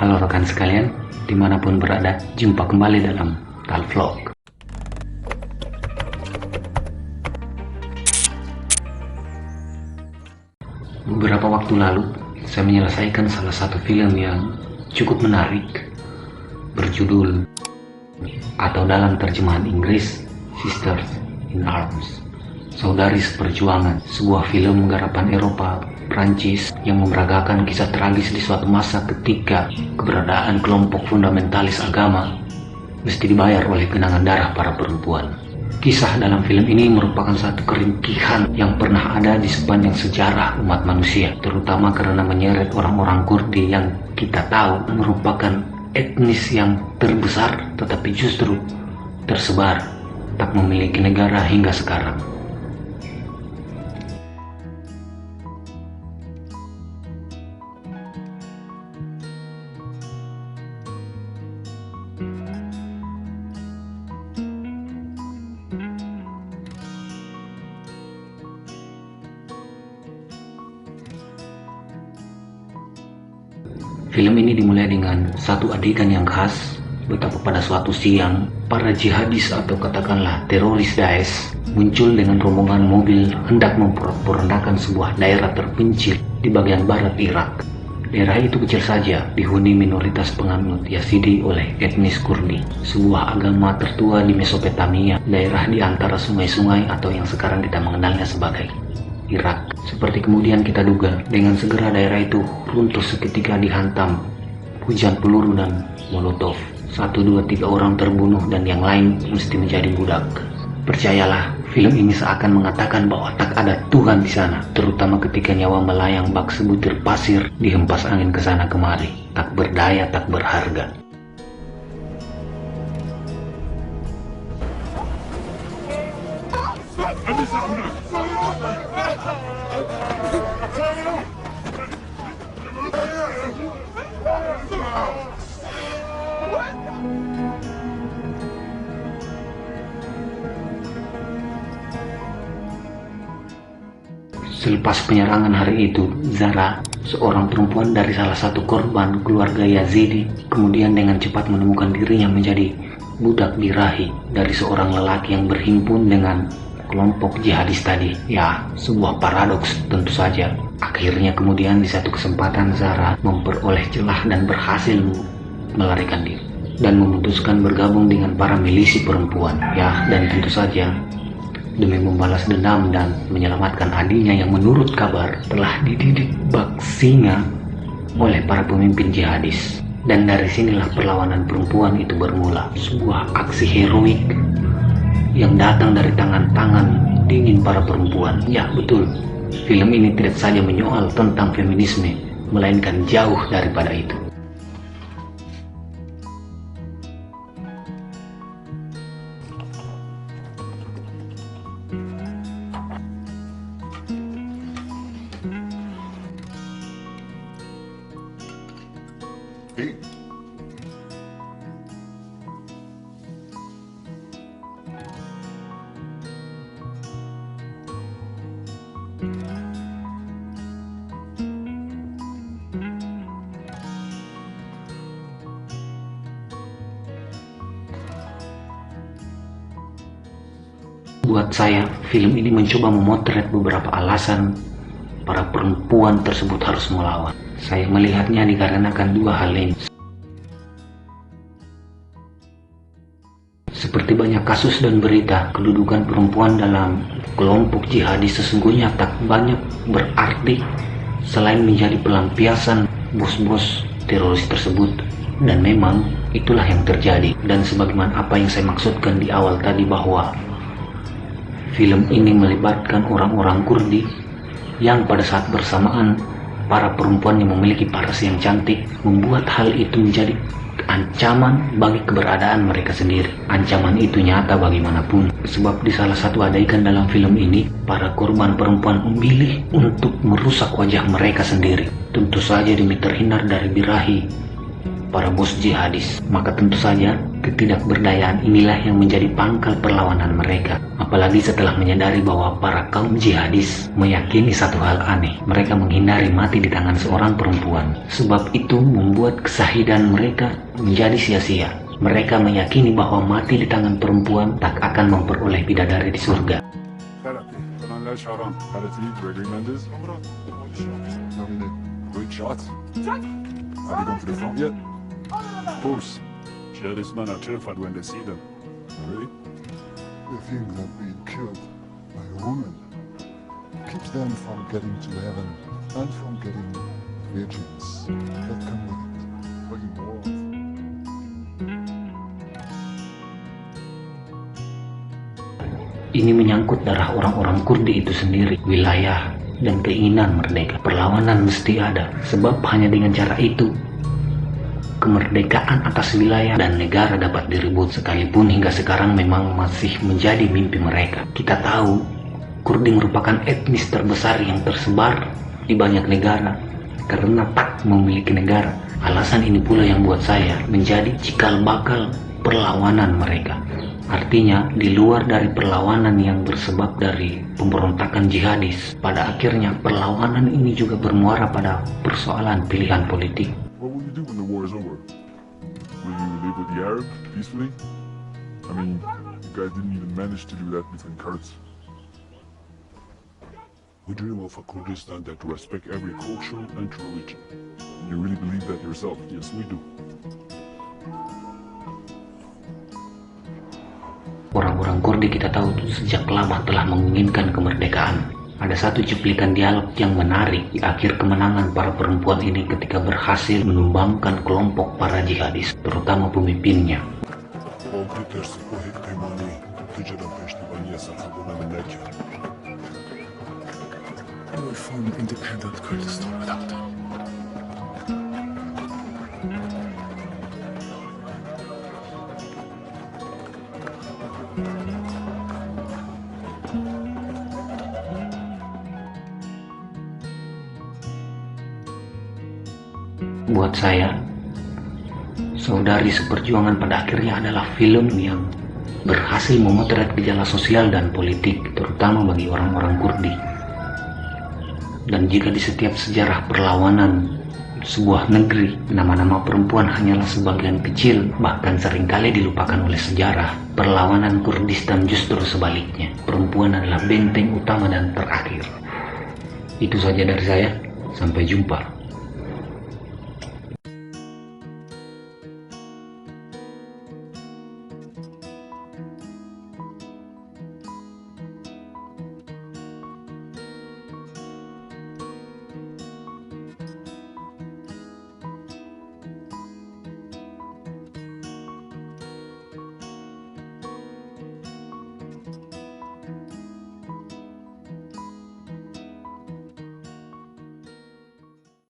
Halo rekan sekalian, dimanapun berada, jumpa kembali dalam Tal Vlog. Beberapa waktu lalu, saya menyelesaikan salah satu film yang cukup menarik, berjudul atau dalam terjemahan Inggris, Sisters in Arms, Saudari Seperjuangan, sebuah film garapan Eropa Prancis yang memeragakan kisah tragis di suatu masa ketika keberadaan kelompok fundamentalis agama mesti dibayar oleh genangan darah para perempuan. Kisah dalam film ini merupakan satu keringkihan yang pernah ada di sepanjang sejarah umat manusia, terutama karena menyeret orang-orang Kurdi yang kita tahu merupakan etnis yang terbesar tetapi justru tersebar, tak memiliki negara hingga sekarang. Film ini dimulai dengan satu adegan yang khas, betapa pada suatu siang, para jihadis atau katakanlah teroris Daesh muncul dengan rombongan mobil hendak memporak-porandakan sebuah daerah terpencil di bagian barat Irak. Daerah itu kecil saja, dihuni minoritas penganut Yazidi oleh etnis Kurdi, sebuah agama tertua di Mesopotamia, daerah di antara sungai-sungai atau yang sekarang kita mengenalnya sebagai Irak. Seperti kemudian kita duga, dengan segera daerah itu runtuh seketika dihantam hujan peluru dan molotov. 1, 2, 3 orang terbunuh dan yang lain mesti menjadi budak. Percayalah, film ini seakan mengatakan bahwa tak ada Tuhan di sana, terutama ketika nyawa melayang bak sebutir pasir dihempas angin ke sana kemari, tak berdaya, tak berharga. Selepas penyerangan hari itu, Zara, seorang perempuan dari salah satu korban keluarga Yazidi, kemudian dengan cepat menemukan dirinya menjadi budak birahi dari seorang lelaki yang berhimpun dengan kelompok jihadis tadi. Ya, sebuah paradoks tentu saja. Akhirnya kemudian di satu kesempatan Zara memperoleh celah dan berhasil melarikan diri dan memutuskan bergabung dengan para milisi perempuan. Ya, dan tentu saja demi membalas dendam dan menyelamatkan adiknya yang menurut kabar telah dididik bak singa oleh para pemimpin jihadis. Dan dari sinilah perlawanan perempuan itu bermula, sebuah aksi heroik yang datang dari tangan-tangan dingin para perempuan. Ya betul, film ini tidak saja menyoal tentang feminisme, melainkan jauh daripada itu. Buat saya, film ini mencoba memotret beberapa alasan para perempuan tersebut harus melawan. Saya melihatnya dikarenakan dua hal ini. Seperti banyak kasus dan berita, kedudukan perempuan dalam kelompok jihadis sesungguhnya tak banyak berarti selain menjadi pelampiasan bos-bos teroris tersebut. Dan memang itulah yang terjadi. Dan sebagaimana apa yang saya maksudkan di awal tadi, bahwa film ini melibatkan orang-orang Kurdi yang pada saat bersamaan para perempuan yang memiliki paras yang cantik, membuat hal itu menjadi ancaman bagi keberadaan mereka sendiri. Ancaman itu nyata bagaimanapun, sebab di salah satu adegan dalam film ini, para korban perempuan memilih untuk merusak wajah mereka sendiri, tentu saja demi terhindar dari birahi para bos jihadis. Maka tentu saja Ketidakberdayaan inilah yang menjadi pangkal perlawanan mereka. Apalagi setelah menyadari bahwa para kaum jihadis meyakini satu hal aneh. Mereka menghindari mati di tangan seorang perempuan. Sebab itu membuat kesahidan mereka menjadi sia-sia. Mereka meyakini bahwa mati di tangan perempuan tak akan memperoleh bidadari di surga. Jihadismen are terrified when they see them. Really? They think that being killed by a woman keeps them from getting to heaven and from getting virgins that come with it. But you won't. Ini menyangkut darah orang-orang Kurdi itu sendiri, wilayah dan keinginan merdeka. Perlawanan mesti ada, sebab hanya dengan cara itu kemerdekaan atas wilayah dan negara dapat direbut, sekalipun hingga sekarang memang masih menjadi mimpi mereka. Kita tahu Kurdi merupakan etnis terbesar yang tersebar di banyak negara karena tak memiliki negara. Alasan ini pula yang buat saya menjadi cikal bakal perlawanan mereka. Artinya di luar dari perlawanan yang bersebab dari pemberontakan jihadis, pada akhirnya perlawanan ini juga bermuara pada persoalan pilihan politik. What will you do when the war is over? Will you live with the Arab peacefully? I mean, you guys didn't even manage to do that between Kurds. We dream of a Kurdistan that respects every culture and religion. You really believe that yourself? Yes, we do. Orang-orang Kurdi kita tahu sejak lama telah menginginkan kemerdekaan. Ada satu cuplikan dialog yang menarik di akhir kemenangan para perempuan ini ketika berhasil menumbangkan kelompok para jihadis, terutama pemimpinnya. Buat saya, Saudari Seperjuangan pada akhirnya adalah film yang berhasil memotret gejala sosial dan politik, terutama bagi orang-orang Kurdi. Dan jika di setiap sejarah perlawanan sebuah negeri, nama-nama perempuan hanyalah sebagian kecil, bahkan seringkali dilupakan oleh sejarah, perlawanan Kurdistan justru sebaliknya. Perempuan adalah benteng utama dan terakhir. Itu saja dari saya, sampai jumpa.